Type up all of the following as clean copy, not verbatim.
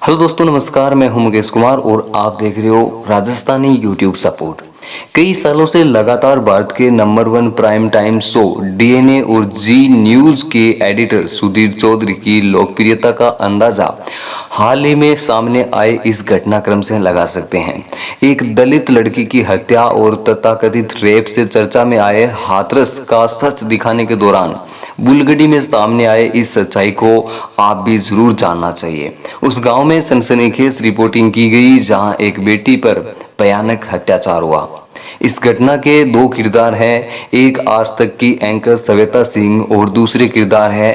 Hello दोस्तों, नमस्कार। मैं हूं मुकेश कुमार और आप देख रहे हो राजस्थानी यूट्यूब सपोर्ट। कई सालों से लगातार भारत के number 1 prime time show DNA और जी न्यूज के एडिटर सुधीर चौधरी की लोकप्रियता का अंदाजा हाल ही में सामने आए इस घटनाक्रम से लगा सकते हैं। एक दलित लड़की की हत्या और तथाकथित रेप से चर्चा में आए हाथरस का सच दिखाने के दौरान बुलगडी में सामने आए इस सच्चाई को आप भी जरूर जानना चाहिए। उस गांव में सनसनीखेज रिपोर्टिंग की गई जहां एक बेटी पर भयानक अत्याचार हुआ। इस घटना के दो किरदार हैं, एक आज तक की एंकर श्वेता सिंह और दूसरे किरदार है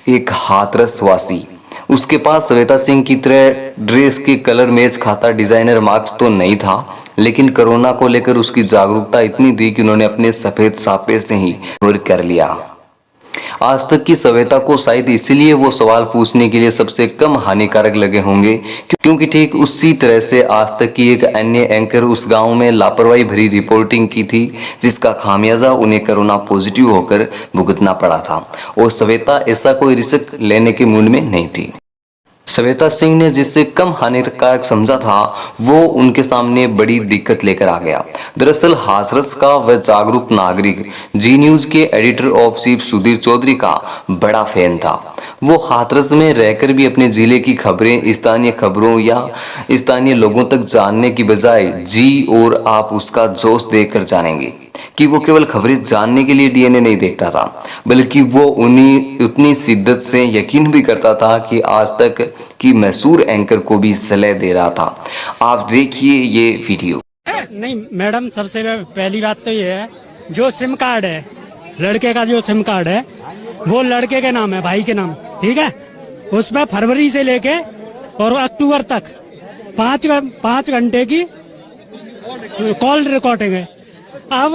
एक हाथरस वासी। उसके पास श्वेता सिंह की तरह ड्रेस के कलर मैच खाता डिजाइनर मार्क्स तो नहीं था, लेकिन कोरोना को लेकर उसकी जागरूकता इतनी थी कि उन्होंने अपने सफेद साफे से ही दूर कर लिया। आज तक की श्वेता को शायद इसलिए वो सवाल पूछने के लिए सबसे कम हानिकारक लगे होंगे, क्योंकि ठीक उसी तरह से आज तक की एक अन्य एंकर उस गांव में लापरवाही भरी रिपोर्टिंग की थी, जिसका खामियाजा उन्हें कोरोना पॉजिटिव होकर भुगतना पड़ा था। और श्वेता ऐसा कोई रिस्क लेने के मूड में नहीं थी। श्वेता सिंह ने जिससे कम हानिकारक समझा था, वो उनके सामने बड़ी दिक्कत लेकर आ गया। दरअसल हाथरस का वह जागरूक नागरिक जी न्यूज के editor of chief Sudhir Chaudhary का बड़ा फैन था। वो हाथरस में रहकर भी अपने जिले की खबरें स्थानीय खबरों या स्थानीय लोगों तक जानने की बजाय जी और आप उसका जोश देखकर जानेंगे कि वो केवल खबरें जानने के लिए डीएनए नहीं देखता था, बल्कि वो उतनी शिद्दत से यकीन भी करता था कि आज तक की मशहूर एंकर को भी सलाह दे रहा था। आप देखिए ये वीडियो। नहीं मैडम, सबसे पहली बात तो ये है, जो सिम कार्ड है लड़के का, जो सिम कार्ड है वो लड़के के नाम है, भाई के नाम, ठीक है। उसमें फरवरी से लेके और अक्टूबर तक 5 घंटे की कॉल रिकॉर्डिंग है। अब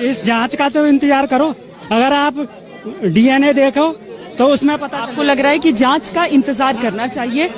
इस जांच का तो इंतजार करो। अगर आप डीएनए देखो तो उसमें पता आपको लग रहा है कि जांच का इंतजार करना चाहिए।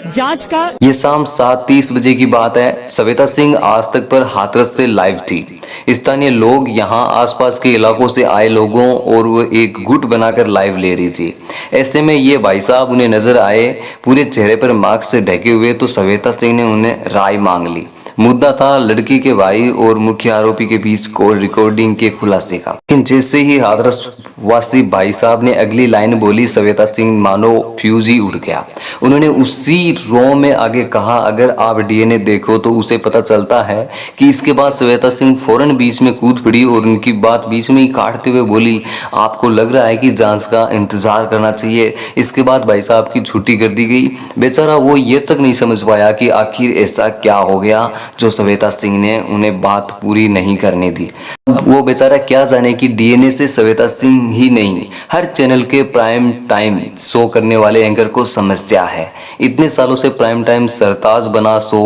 जांच का ये शाम 7:30 बजे की बात है। श्वेता सिंह आज तक पर हाथरस से लाइव थी। स्थानीय लोग, यहाँ आसपास के इलाकों से आए लोगों और वो एक गुट बनाकर लाइव ले रही थी। ऐसे में ये भाई साहब उन्हें नजर आए, पूरे चेहरे पर मास्क से ढके हुए, तो श्वेता सिंह ने उन्हें राय मांग ली। मुद्दा था लड़की के भाई और मुख्य आरोपी के बीच कॉल रिकॉर्डिंग के खुलासे का। लेकिन जैसे ही हाथरस वासी भाई साहब ने अगली लाइन बोली, श्वेता सिंह मानो फ्यूज ही उड़ गया। उन्होंने उसी रो में आगे कहा, अगर आप डीएनए देखो तो उसे पता चलता है कि इसके बाद श्वेता सिंह फौरन बीच में कूद पड़ी और उनकी बात बीच में ही काटते हुए बोली, आपको लग रहा है कि जांच का इंतजार करना चाहिए। इसके बाद भाई साहब की छुट्टी कर दी गई। बेचारा वो ये तक नहीं समझ पाया कि आखिर ऐसा क्या हो गया जो श्वेता सिंह ने उन्हें बात पूरी नहीं करने दी। वो बेचारा क्या जाने कि डीएनए से श्वेता सिंह ही नहीं, हर चैनल के प्राइम टाइम शो करने वाले एंकर को समस्या है। इतने सालों से प्राइम टाइम सरताज बना शो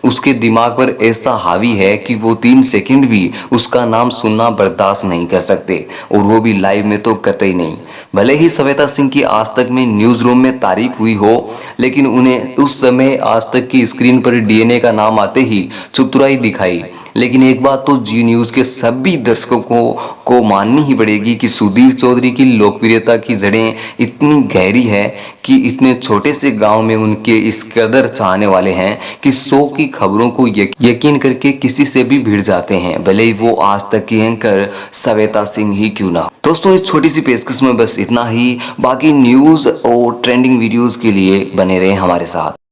उसके दिमाग पर ऐसा हावी है कि वो 3 सेकंड भी उसका नाम सुनना बर्दाश्त नहीं कर सकते, और वो भी लाइव में तो कतई नहीं। भले ही श्वेता सिंह की आज तक में न्यूज रूम में तारीफ हुई हो, लेकिन उन्हें उस समय आज तक की स्क्रीन पर डीएनए का नाम आते ही चतुराई दिखाई। लेकिन एक बात तो जी न्यूज के सभी दर्शकों को माननी ही पड़ेगी कि सुधीर चौधरी की लोकप्रियता की जड़ें इतनी गहरी है कि इतने छोटे से गांव में उनके इस कदर चाहने वाले हैं कि शो की खबरों को यकीन करके किसी से भी भिड़ जाते हैं, भले ही वो आज तक की एंकर श्वेता सिंह ही क्यों ना। दोस्तों, इस छोटी सी पेशकश में बस इतना ही। बाकी न्यूज और ट्रेंडिंग वीडियोस के लिए बने रहें हमारे साथ।